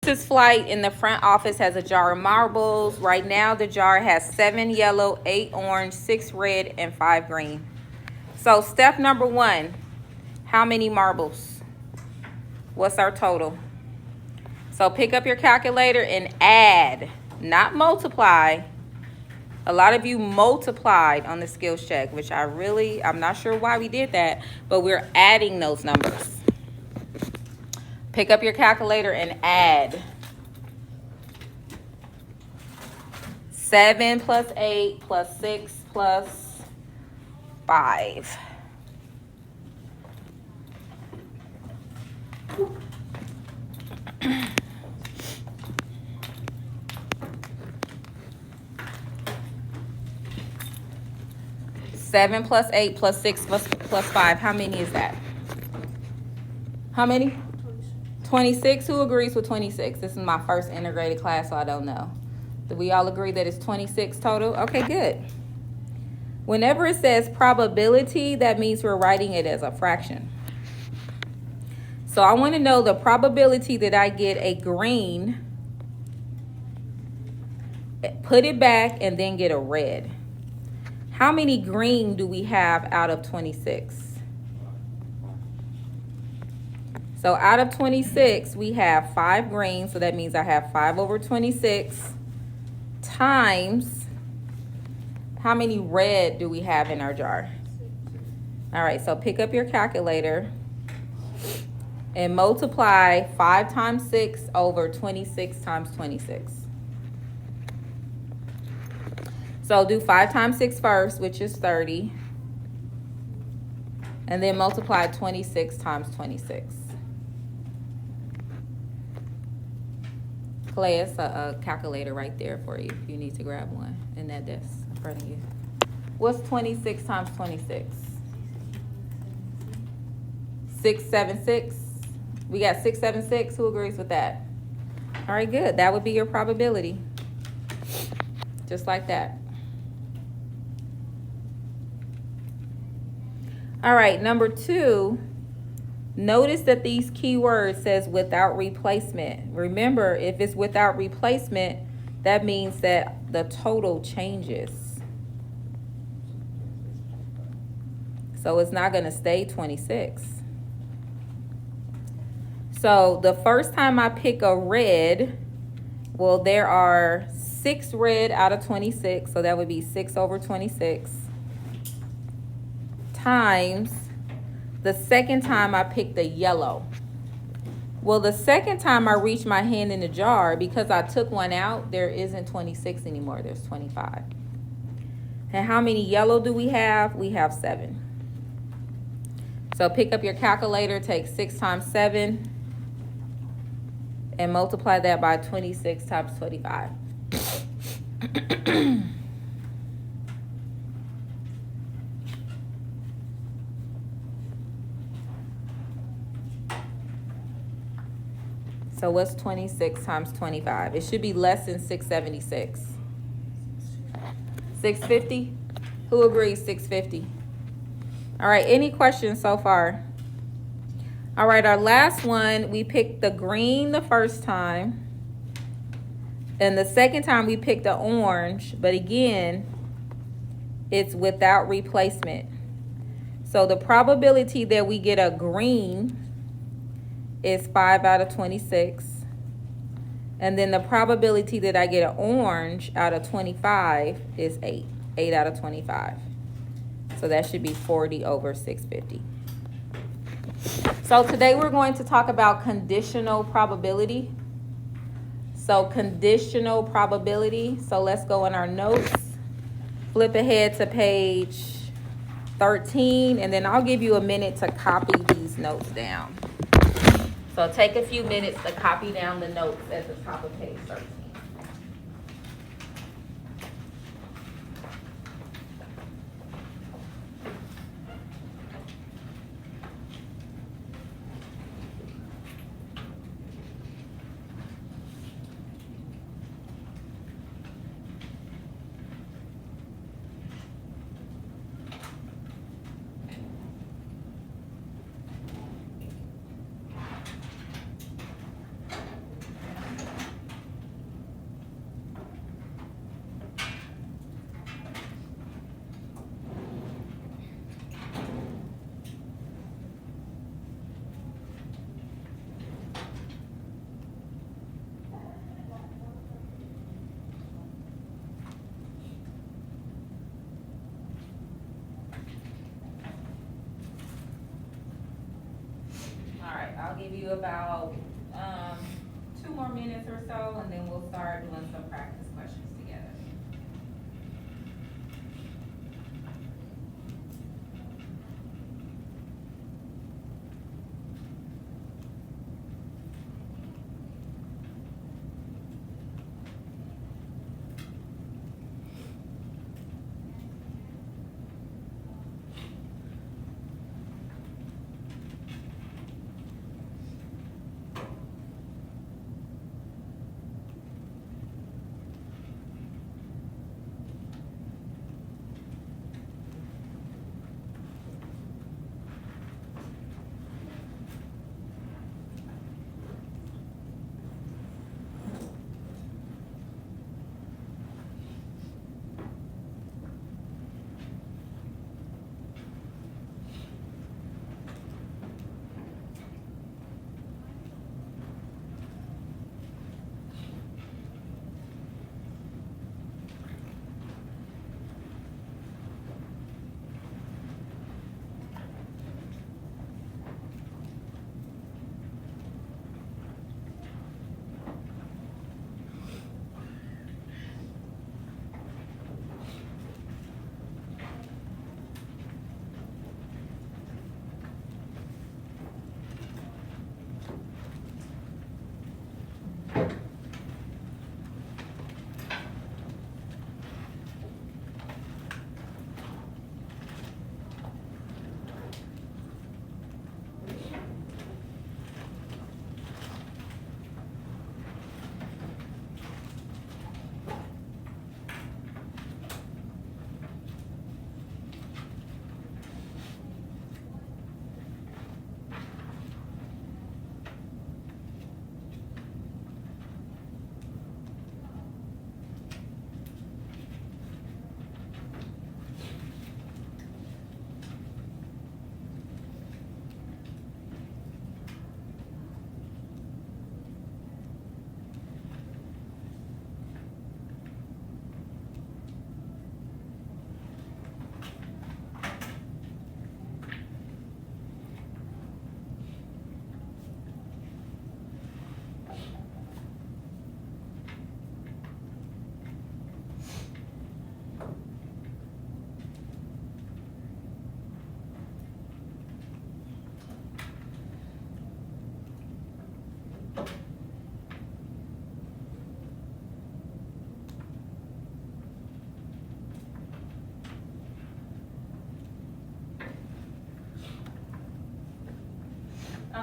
This flight in the front office has a jar of marbles. Right now, the jar has 7 yellow, 8 orange, 6 red, and 5 green. So step number 1, how many marbles? What's our total? So pick up your calculator and add, not multiply. A lot of you multiplied on the skills check, which I'm not sure why we did that, but we're adding those numbers. Pick up your calculator and add. 7 plus 8 plus 6 plus 5. Seven plus 8 plus 6 plus 5. How many is that? How many? 26. Who agrees with 26? This is my first integrated class, so I don't know. Do we all agree that it's 26 total? Okay, good. Whenever it says probability, that means we're writing it as a fraction. So I want to know the probability that I get a green, put it back, and then get a red. How many green do we have out of 26? So out of 26, we have 5 green, so that means I have 5 over 26 times, how many red do we have in our jar? All right, so pick up your calculator and multiply 5 times 6 over 26 times 26. So do 5 times 6 first, which is 30. And then multiply 26 times 26. Clay, it's a calculator right there for you if you need to grab one in that desk in front of you. What's 26 times 26? 676. We got 676. Who agrees with that? All right, good. That would be your probability. Just like that. All right, number 2, notice that these keywords says without replacement. Remember, if it's without replacement, that means that the total changes. So it's not going to stay 26. So the first time I pick a red, well, there are 6 red out of 26, so that would be 6 over 26. Times the second time I picked the yellow. Well, the second time I reach my hand in the jar, because I took one out, there isn't 26 anymore, there's 25. And how many yellow do we have? We have 7. So pick up your calculator, take 6 times 7, and multiply that by 26 times 25. So what's 26 times 25? It should be less than 676. 650? Who agrees 650? All right, any questions so far? All right, our last one, we picked the green the first time. And the second time we picked the orange, but again, it's without replacement. So the probability that we get a green is 5 out of 26. And then the probability that I get an orange out of 25 is 8. 8 out of 25. So that should be 40 over 650. So today we're going to talk about conditional probability. So conditional probability. So let's go in our notes. Flip ahead to page 13, and then I'll give you a minute to copy these notes down. So take a few minutes to copy down the notes at the top of page 13. you about 2 more minutes or so, and then we'll start doing some practice questions together.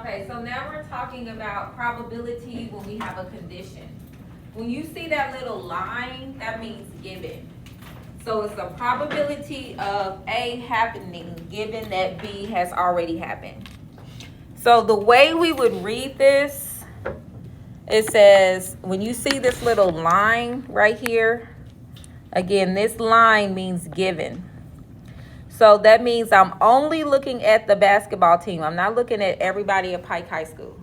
Okay, so now we're talking about probability when we have a condition. When you see that little line, that means given. So it's the probability of A happening given that B has already happened. So the way we would read this, it says, when you see this little line right here, again, this line means given. So that means I'm only looking at the basketball team. I'm not looking at everybody at Pike High School.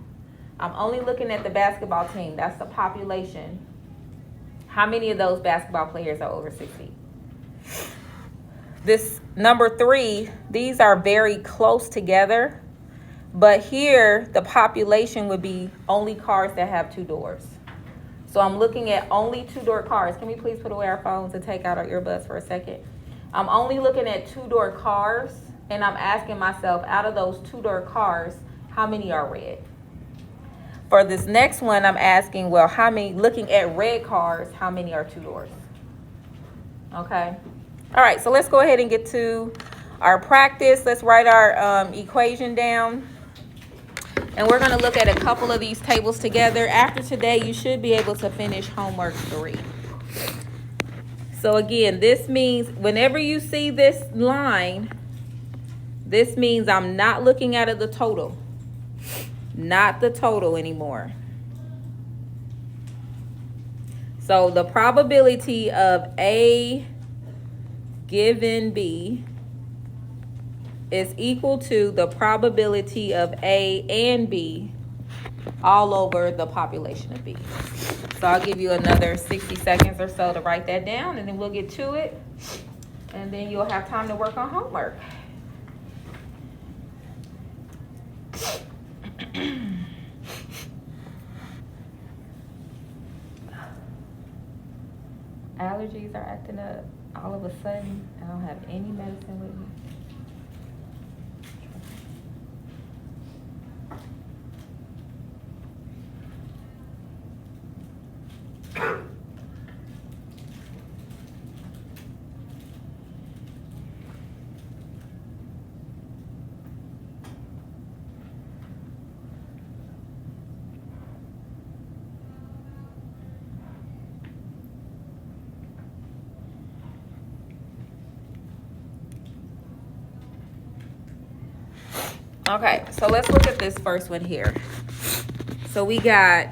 I'm only looking at the basketball team. That's the population. How many of those basketball players are over 6 feet? This number 3, these are very close together. But here, the population would be only cars that have 2 doors. So I'm looking at only 2-door cars. Can we please put away our phones and take out our earbuds for a second? I'm only looking at 2-door cars, and I'm asking myself, out of those 2-door cars, how many are red? For this next one, I'm asking, well, how many, looking at red cars, how many are 2 doors? Okay. All right, so let's go ahead and get to our practice. Let's write our equation down. And we're going to look at a couple of these tables together. After today, you should be able to finish homework 3. So again, this means whenever you see this line, this means I'm not looking at the total. Not the total anymore. So the probability of A given B is equal to the probability of A and B all over the population of B. So I'll give you another 60 seconds or so to write that down, and then we'll get to it. And then you'll have time to work on homework. Allergies are acting up all of a sudden. I don't have any medicine with me. Okay, so let's look at this first one here. So we got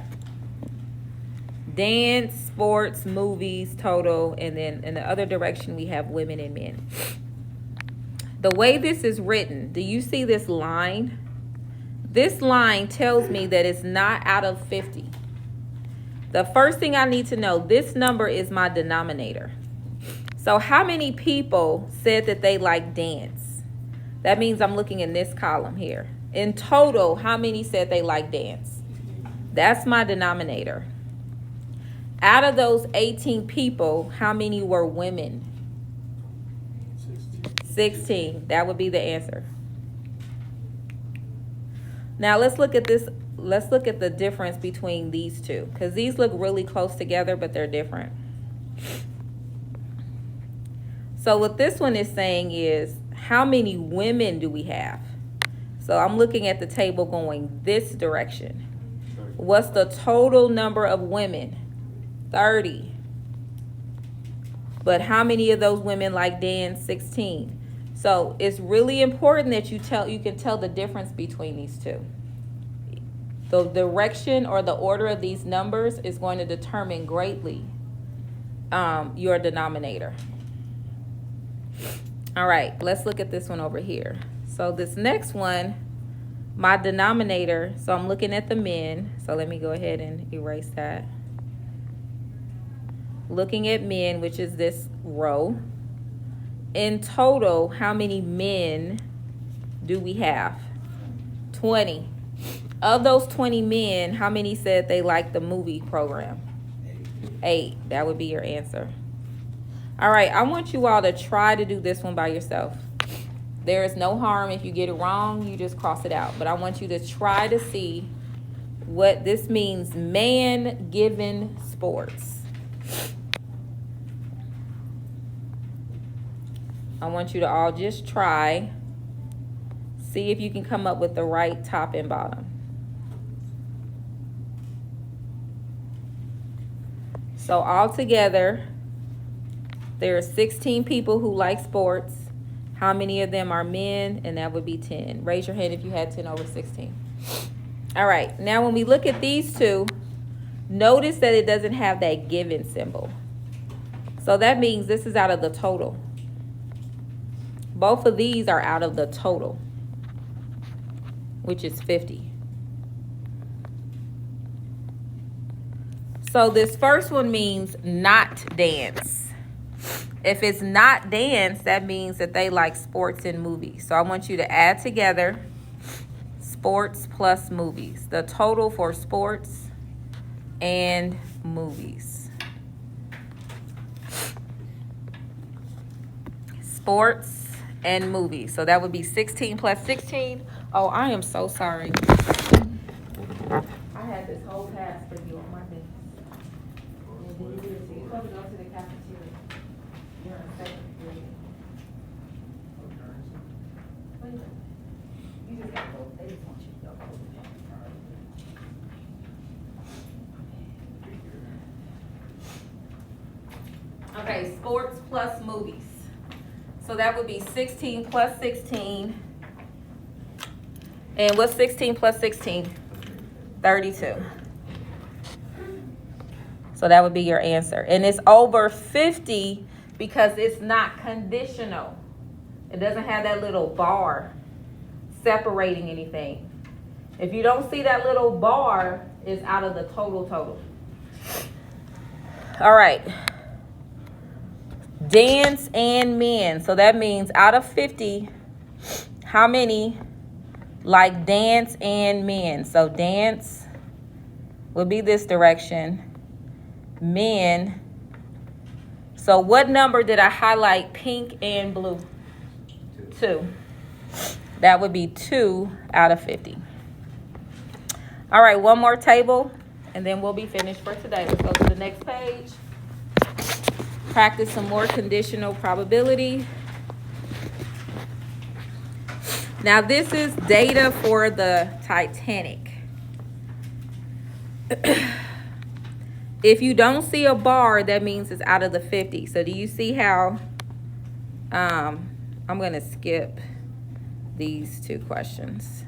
dance, sports, movies, total, and then in the other direction we have women and men. The way this is written, do you see this line? This line tells me that it's not out of 50. The first thing I need to know, this number is my denominator. So how many people said that they like dance? That means I'm looking in this column here. In total, how many said they like dance? That's my denominator. Out of those 18 people, how many were women? 16. That would be the answer. Now let's look at this. Let's look at the difference between these two, because these look really close together, but they're different. So what this one is saying is, how many women do we have? So I'm looking at the table going this direction. What's the total number of women? 30. But how many of those women like dance? 16. So it's really important that you can tell the difference between these two. The direction or the order of these numbers is going to determine greatly your denominator. All right, let's look at this one over here. So this next one, my denominator, so I'm looking at the men. So let me go ahead and erase that. Looking at men, which is this row. In total, how many men do we have? 20. Of those 20 men, how many said they liked the movie program? 8. That would be your answer. All right, I want you all to try to do this one by yourself. There is no harm if you get it wrong, you just cross it out. But I want you to try to see what this means, man given sports. I want you to all just try, see if you can come up with the right top and bottom. So altogether, there are 16 people who like sports. How many of them are men? And that would be 10. Raise your hand if you had 10 over 16. All right, now when we look at these two, notice that it doesn't have that given symbol. So that means this is out of the total. Both of these are out of the total, which is 50. So this first one means not dance. If it's not dance, that means that they like sports and movies. So I want you to add together sports plus movies. The total for sports and movies. Sports and movies. So that would be 16 plus 16. Oh, I am so sorry. I had this whole task for you on my desk. And then you're supposed to go to the cafeteria. You're in second grade. Wait a minute. You just gotta go. They just want you to go. Okay, sports plus movies. So that would be 16 plus 16. And what's 16 plus 16? 32. So that would be your answer. And it's over 50 because it's not conditional. It doesn't have that little bar separating anything. If you don't see that little bar, it's out of the total. All right. Dance and men. So that means out of 50, how many like dance and men? So dance would be this direction. Men, So what number did I highlight pink and blue? 2. That would be 2 out of 50. All right, one more table, and then we'll be finished for today. Let's go to the next page. Practice some more conditional probability. Now, this is data for the Titanic. If you don't see a bar, that means it's out of the 50. So do you see how I'm going to skip these 2 questions.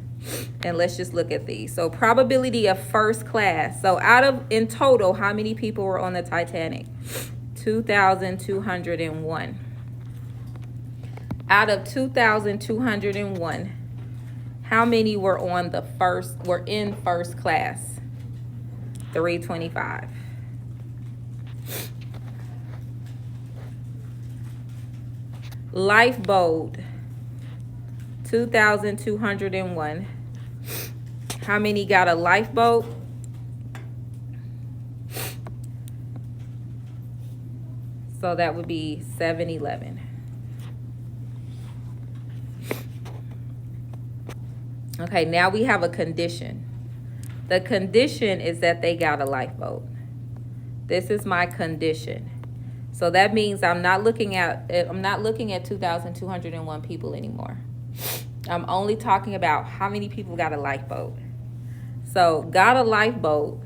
And let's just look at these. So probability of first class. So in total, how many people were on the Titanic? 2,201. Out of 2,201, how many were in first class? 325. Lifeboat, 2,201. How many got a lifeboat? So that would be 711. Okay, now we have a condition. The condition is that they got a lifeboat. This is my condition. So that means I'm not looking at 2,201 people anymore. I'm only talking about how many people got a lifeboat. So got a lifeboat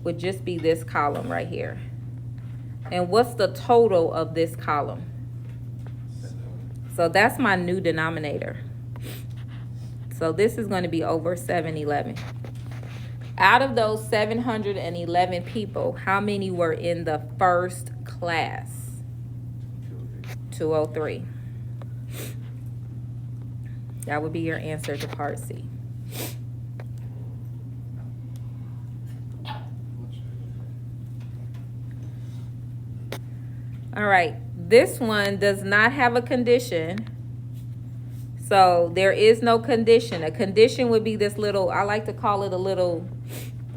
would just be this column right here. And what's the total of this column? So that's my new denominator. So this is going to be over 711. Out of those 711 people, how many were in the first class? 203. That would be your answer to part C. All right, this one does not have a condition. So there is no condition. A condition would be this little, I like to call it a little,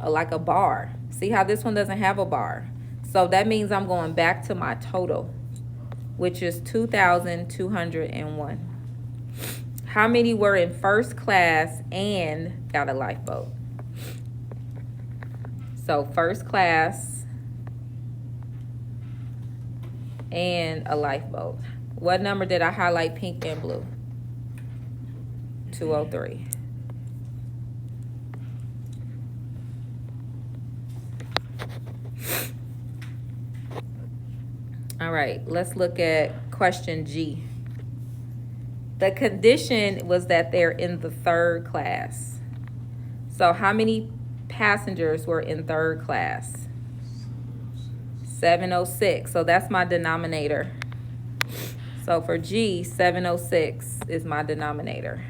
like a bar. See how this one doesn't have a bar? So that means I'm going back to my total, which is 2,201. How many were in first class and got a lifeboat? So first class and a lifeboat. What number did I highlight pink and blue? 203. All right, let's look at question G. The condition was that they're in the third class. So how many passengers were in third class? 706. So that's my denominator. So for G, 706 is my denominator.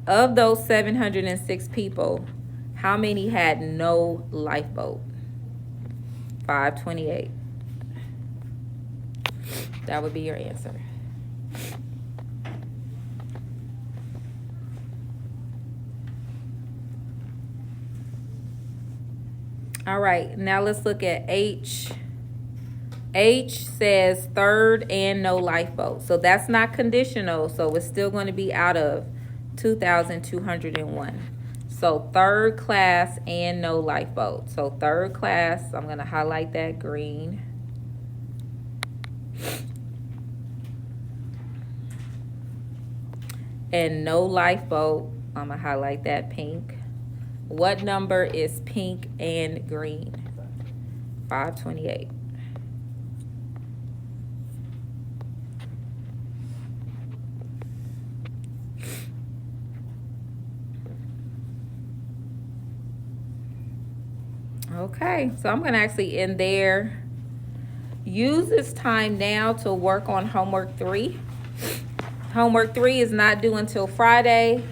Of those 706 people, how many had no lifeboat? 528. That would be your answer. All right, now let's look at H. H says third and no lifeboat. So that's not conditional, so it's still going to be out of 2,201. So third class and no lifeboat. So third class, I'm going to highlight that green. And no lifeboat, I'm going to highlight that pink. What number is pink and green? 528. Okay, so I'm going to actually end there. Use this time now to work on homework 3. Homework 3 is not due until Friday.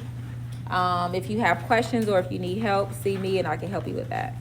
If you have questions or if you need help, see me and I can help you with that.